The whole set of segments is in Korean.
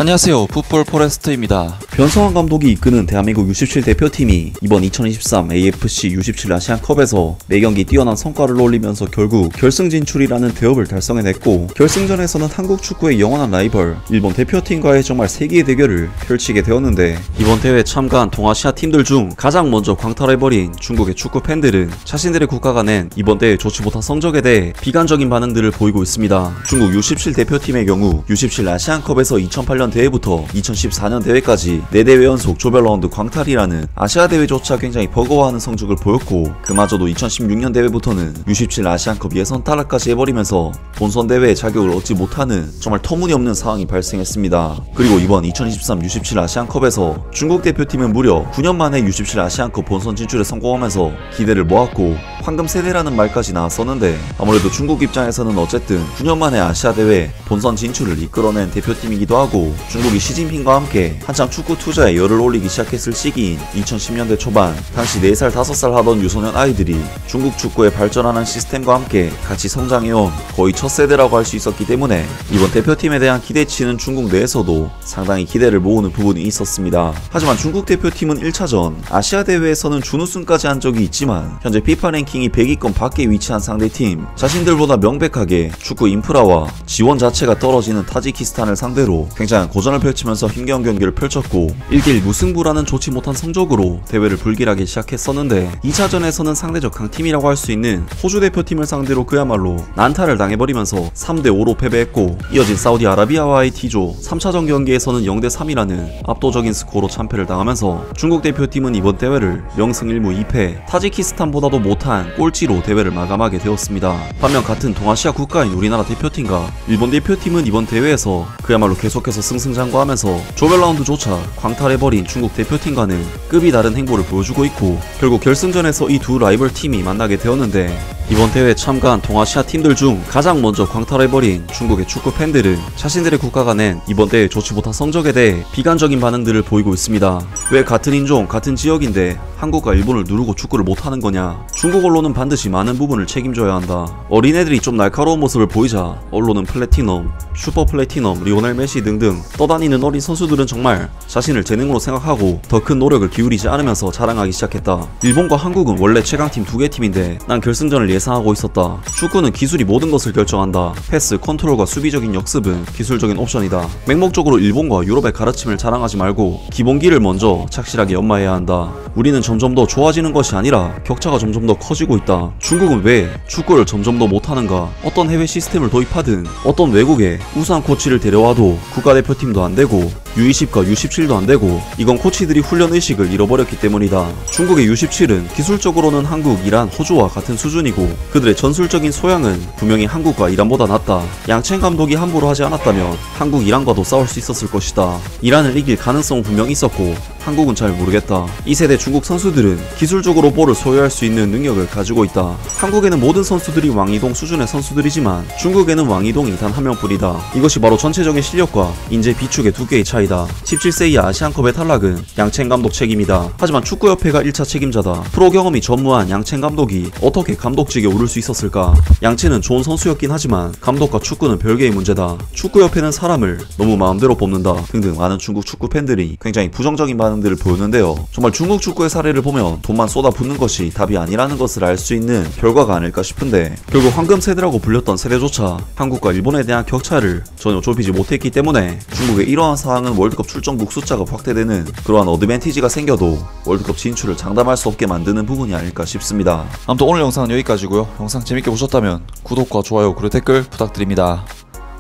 안녕하세요, 풋볼 포레스트입니다. 변성환 감독이 이끄는 대한민국 U17 대표팀이 이번 2023 AFC U17 아시안컵에서 매경기 뛰어난 성과를 올리면서 결국 결승 진출이라는 대업을 달성해냈고, 결승전에서는 한국 축구의 영원한 라이벌 일본 대표팀과의 정말 세기의 대결을 펼치게 되었는데, 이번 대회에 참가한 동아시아 팀들 중 가장 먼저 광탈해버린 중국의 축구 팬들은 자신들의 국가가 낸 이번 대회 좋지 못한 성적에 대해 비관적인 반응들을 보이고 있습니다. 중국 U17 대표팀의 경우 U17 아시안컵에서 2008년 대회부터 2014년 대회까지 4대회 연속 조별 라운드 광탈이라는 아시아 대회조차 굉장히 버거워하는 성적을 보였고, 그마저도 2016년 대회부터는 U17 아시안컵 예선 탈락까지 해버리면서 본선 대회에 자격을 얻지 못하는 정말 터무니없는 상황이 발생했습니다. 그리고 이번 2023 U17 아시안컵에서 중국 대표팀은 무려 9년 만에 U17 아시안컵 본선 진출에 성공하면서 기대를 모았고 황금 세대라는 말까지 나왔었는데, 아무래도 중국 입장에서는 어쨌든 9년 만에 아시아 대회 본선 진출을 이끌어낸 대표팀이기도 하고, 중국이 시진핑과 함께 한창 축구 투자에 열을 올리기 시작했을 시기인 2010년대 초반, 당시 4살 5살 하던 유소년 아이들이 중국 축구의 발전하는 시스템과 함께 같이 성장해온 거의 첫 세대라고 할 수 있었기 때문에 이번 대표팀에 대한 기대치는 중국 내에서도 상당히 기대를 모으는 부분이 있었습니다. 하지만 중국 대표팀은 1차전 아시아 대회에서는 준우승까지 한 적이 있지만 현재 FIFA 랭킹이 100위권 밖에 위치한 상대팀, 자신들보다 명백하게 축구 인프라와 지원 자체가 떨어지는 타지키스탄을 상대로 굉장한 고전을 펼치면서 힘겨운 경기를 펼쳤고 1대1 무승부라는 좋지 못한 성적으로 대회를 불길하게 시작했었는데, 2차전에서는 상대적 강팀이라고 할 수 있는 호주 대표팀을 상대로 그야말로 난타를 당해버리면서 3대5로 패배했고, 이어진 사우디아라비아와의 D조 3차전 경기에서는 0대3이라는 압도적인 스코어로 참패를 당하면서 중국 대표팀은 이번 대회를 0승 1무 2패, 타지키스탄보다도 못한 꼴찌로 대회를 마감하게 되었습니다. 반면 같은 동아시아 국가인 우리나라 대표팀과 일본 대표팀은 이번 대회에서 그야말로 계속해서 승승장구하면서 조별 라운드조차 광탈해버린 중국 대표팀과는 급이 다른 행보를 보여주고 있고, 결국 결승전에서 이 두 라이벌 팀이 만나게 되었는데, 이번 대회에 참가한 동아시아 팀들 중 가장 먼저 광탈해버린 중국의 축구 팬들은 자신들의 국가가 낸 이번 대회 좋지 못한 성적에 대해 비관적인 반응들을 보이고 있습니다. 왜 같은 인종, 같은 지역인데 한국과 일본을 누르고 축구를 못하는 거냐, 중국 언론은 반드시 많은 부분을 책임져야 한다, 어린애들이 좀 날카로운 모습을 보이자 언론은 플래티넘, 슈퍼 플래티넘, 리오넬 메시 등등 떠다니는 어린 선수들은 정말 자신을 재능으로 생각하고 더 큰 노력을 기울이지 않으면서 자랑하기 시작했다. 일본과 한국은 원래 최강팀 2개 팀인데 난 결승전을 예상하고 있었다. 축구는 기술이 모든 것을 결정한다. 패스, 컨트롤과 수비적인 역습은 기술적인 옵션이다. 맹목적으로 일본과 유럽의 가르침을 자랑하지 말고 기본기를 먼저 착실하게 연마해야 한다. 우리는 점점 더 좋아지는 것이 아니라 격차가 점점 더 커지고 있다. 중국은 왜 축구를 점점 더 못하는가? 어떤 해외 시스템을 도입하든 어떤 외국에 우수한 코치를 데려와도 국가대표팀도 안되고 U20과 U17도 안되고, 이건 코치들이 훈련 의식을 잃어버렸기 때문이다. 중국의 U17은 기술적으로는 한국, 이란, 호주와 같은 수준이고 그들의 전술적인 소양은 분명히 한국과 이란보다 낫다. 양첸 감독이 함부로 하지 않았다면 한국, 이란과도 싸울 수 있었을 것이다. 이란을 이길 가능성은 분명 있었고 한국은 잘 모르겠다. 이 세대 중국 선수들은 기술적으로 볼을 소유할 수 있는 능력을 가지고 있다. 한국에는 모든 선수들이 왕이동 수준의 선수들이지만 중국에는 왕이동이 단 한 명뿐이다. 이것이 바로 전체적인 실력과 인재 비축의 두 개의 차이다. 17세 이하 아시안컵의 탈락은 양첸 감독 책임이다. 하지만 축구협회가 1차 책임자다. 프로 경험이 전무한 양첸 감독이 어떻게 감독직에 오를 수 있었을까? 양첸은 좋은 선수였긴 하지만 감독과 축구는 별개의 문제다. 축구협회는 사람을 너무 마음대로 뽑는다 등등 많은 중국 축구 팬들이 굉장히 부정적인 반응들을 보였는데요. 정말 중국 축구의 사례를 보면 돈만 쏟아붓는 것이 답이 아니라는 것을 알 수 있는 결과가 아닐까 싶은데, 결국 황금 세대라고 불렸던 세대조차 한국과 일본에 대한 격차를 전혀 좁히지 못했기 때문에 중국의 이러한 사항은 월드컵 출전국 숫자가 확대되는 그러한 어드밴티지가 생겨도 월드컵 진출을 장담할 수 없게 만드는 부분이 아닐까 싶습니다. 아무튼 오늘 영상은 여기까지고요. 영상 재밌게 보셨다면 구독과 좋아요 그리고 댓글 부탁드립니다.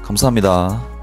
감사합니다.